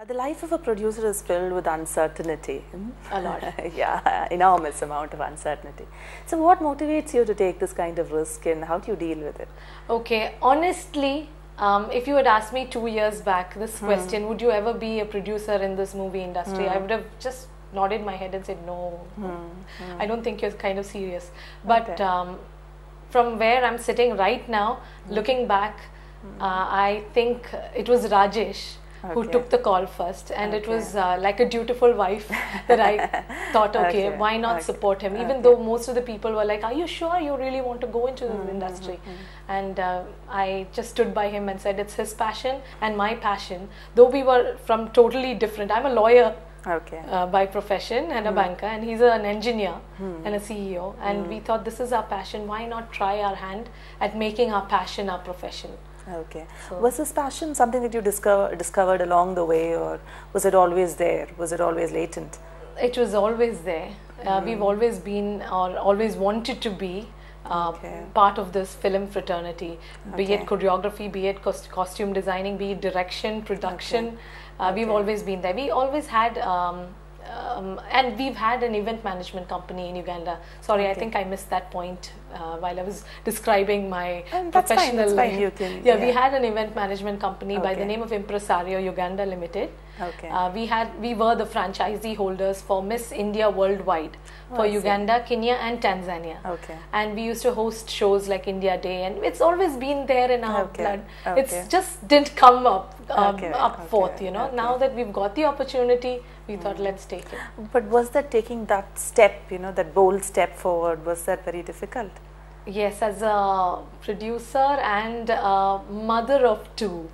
The life of a producer is filled with uncertainty. A lot. Yeah, enormous amount of uncertainty. So what motivates you to take this kind of risk and how do you deal with it? Okay, honestly, if you had asked me 2 years back this question, would you ever be a producer in this movie industry? I would have just nodded my head and said no. I don't think you're kind of serious. But from where I'm sitting right now, looking back, I think it was Rajesh who took the call first, and it was like a dutiful wife that I thought, okay, why not support him, even though most of the people were like, are you sure you really want to go into this industry? And I just stood by him and said it's his passion and my passion, though we were from totally different. I'm a lawyer by profession and a banker, and he's an engineer and a CEO, and we thought this is our passion, why not try our hand at making our passion our profession? Okay. So, was this passion something that you discovered along the way, or was it always there? Was it always latent? It was always there. We've always been, or always wanted to be, part of this film fraternity, be it choreography, be it costume designing, be it direction, production. We've always been there. We always had and we've had an event management company in Uganda. Sorry, I think I missed that point while I was describing my professional life. You can, we had an event management company by the name of Impresario Uganda Limited. We were the franchisee holders for Miss India Worldwide for Uganda, Kenya and Tanzania. And we used to host shows like India Day, and it's always been there in our blood. It's just didn't come up forth, you know. Now that we've got the opportunity, we thought let's take it. But was that taking that step, you know, that bold step forward, was that very difficult? Yes, as a producer and a mother of two,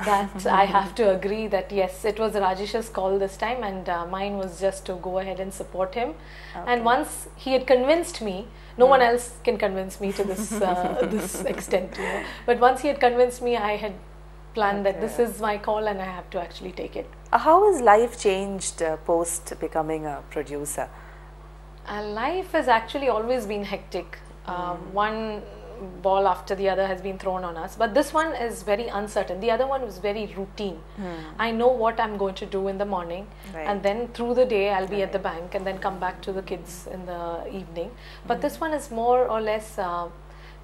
that I have to agree that yes, it was Rajesh's call this time, and mine was just to go ahead and support him. And once he had convinced me, no one else can convince me to this this extent, you know. But once he had convinced me, I had planned that this is my call and I have to actually take it. How has life changed post becoming a producer? Life has actually always been hectic. One ball after the other has been thrown on us, but this one is very uncertain. The other one was very routine. I know what I'm going to do in the morning, and then through the day I'll be at the bank and then come back to the kids in the evening. But this one is more or less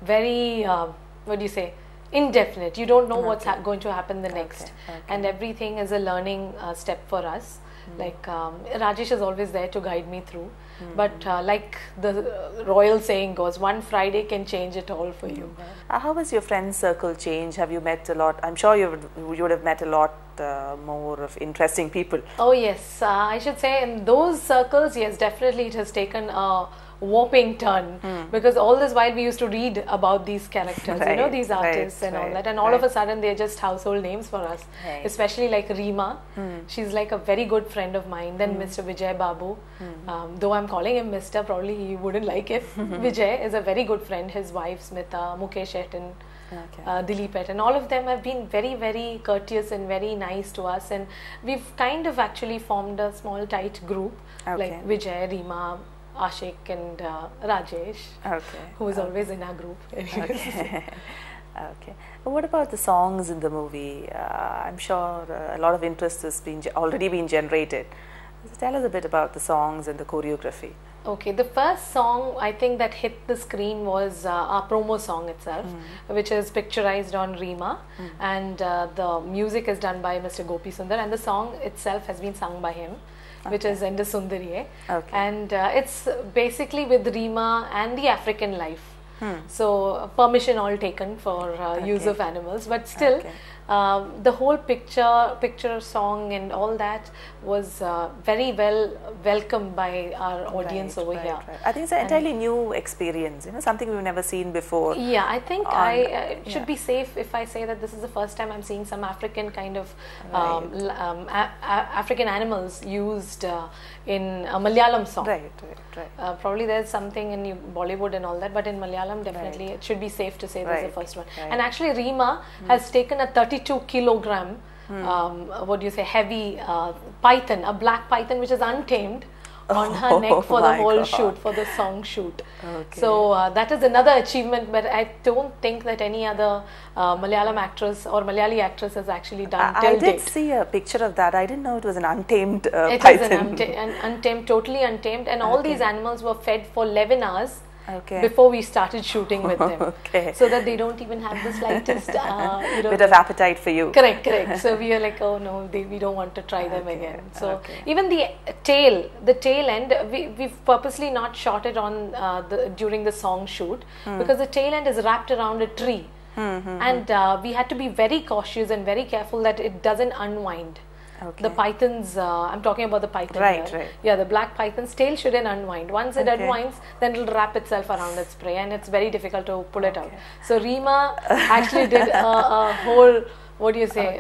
very, what do you say, indefinite. You don't know what's going to happen the next, and everything is a learning step for us. Like Rajesh is always there to guide me through, but like the royal saying goes, one Friday can change it all for you. How has your friend circle changed? Have you met a lot? I'm sure you would have met a lot more of interesting people. Oh yes, I should say in those circles, yes, definitely it has taken a whopping turn, because all this while we used to read about these characters, you know, these artists and all that, and all of a sudden they're just household names for us, especially like Reema. She's like a very good friend of mine. Then Mr. Vijay Babu, though I'm calling him Mr., probably he wouldn't like it. Vijay is a very good friend, his wife Smita, Mukesh Etten, Dilip Etten, all of them have been very, very courteous and very nice to us, and we've kind of actually formed a small tight group, like Vijay, Reema, Ashik and Rajesh, who is always in our group. What about the songs in the movie? I'm sure a lot of interest has already been generated. So tell us a bit about the songs and the choreography. Okay, the first song I think that hit the screen was our promo song itself, which is picturized on Reema, and the music is done by Mr. Gopi Sundar, and the song itself has been sung by him, which is Enda Sundariye, and it's basically with Reema and the African life. So permission all taken for use of animals, but still the whole picture song and all that was very well welcomed by our audience over here. I think it's an entirely new experience, you know, something we've never seen before. Yeah, I think I should be safe if I say that this is the first time I'm seeing some African kind of African animals used in a Malayalam song. Probably there's something in Bollywood and all that, but in Malayalam definitely it should be safe to say this is the first one. And actually Reema has taken a 32-kilogram what do you say, heavy python, a black python which is untamed, on her neck for the my whole God. shoot, for the song shoot. Okay. So that is another achievement, but I don't think that any other Malayalam actress or Malayali actress has actually done till I did date. see a picture of that. I didn't know it was an untamed It python. is an untamed, totally untamed, and all these animals were fed for 11 hours Okay. before we started shooting with them. Okay. So that they don't even have the slightest, Bit of appetite for you. Correct. So we are like, oh no, we don't want to try them Okay, again. So okay. even the tail end, we've purposely not shot it on during the song shoot because the tail end is wrapped around a tree, and we had to be very cautious and very careful that it doesn't unwind. Okay. The pythons, I'm talking about the python Right, here. right. Yeah, the black python's tail shouldn't unwind. Once it Okay. unwinds, then it'll wrap itself around its prey, and it's very difficult to pull it out. So Reema actually did a whole, what do you say,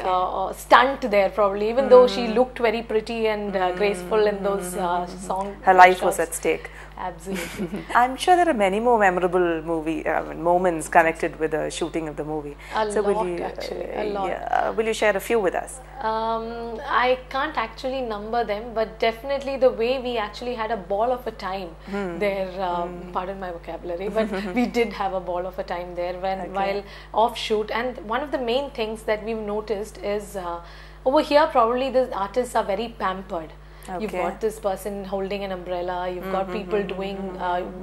stunt there probably, even though she looked very pretty and graceful in those song Her life was shots. at stake. Absolutely. I'm sure there are many more memorable moments connected with the shooting of the movie. A will lot, you, actually, a lot. Yeah, will you share a few with us? I can't actually number them, but definitely the way we actually had a ball of a time there, pardon my vocabulary, but we did have a ball of a time there while off shoot. And one of the main things that we've noticed is over here probably the artists are very pampered. Okay. You've got this person holding an umbrella, you've got people doing,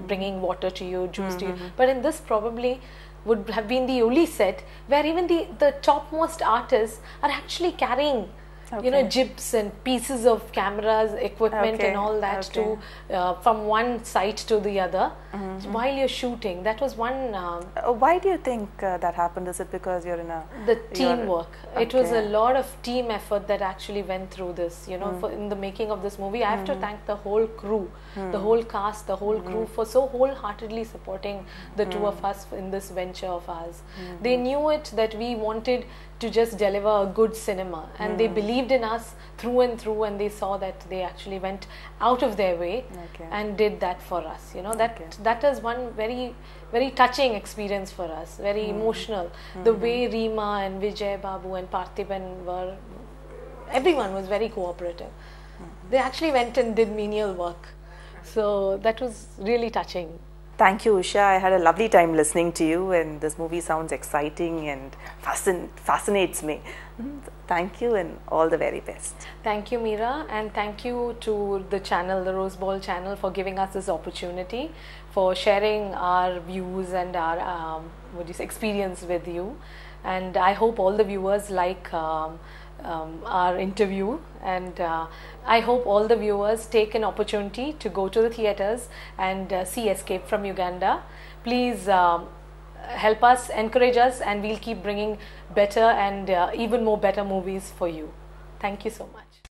bringing water to you, juice to you. But in this probably would have been the only set where even the topmost artists are actually carrying, you know, jibs and pieces of cameras, equipment and all that to from one site to the other while you're shooting. That was one. Why do you think that happened? Is it because you're in a... The teamwork. It was a lot of team effort that actually went through this, you know, in the making of this movie. I have to thank the whole crew, the whole cast, the whole crew for so wholeheartedly supporting the two of us in this venture of ours. They knew it that we wanted to just deliver a good cinema, and they believed in us through and through, and they saw that they actually went out of their way and did that for us. You know, that is one very, very touching experience for us, very emotional. The way Reema and Vijay Babu and Parthiban were, everyone was very cooperative. They actually went and did menial work. So that was really touching. Thank you, Usha. I had a lovely time listening to you, and this movie sounds exciting and fascinates me. Thank you, and all the very best. Thank you, Meera, and thank you to the channel, the Rose Bowl channel, for giving us this opportunity, for sharing our views and our experience with you. And I hope all the viewers like our interview, and I hope all the viewers take an opportunity to go to the theatres and see Escape from Uganda. Please help us, encourage us, and we'll keep bringing better and even more better movies for you. Thank you so much.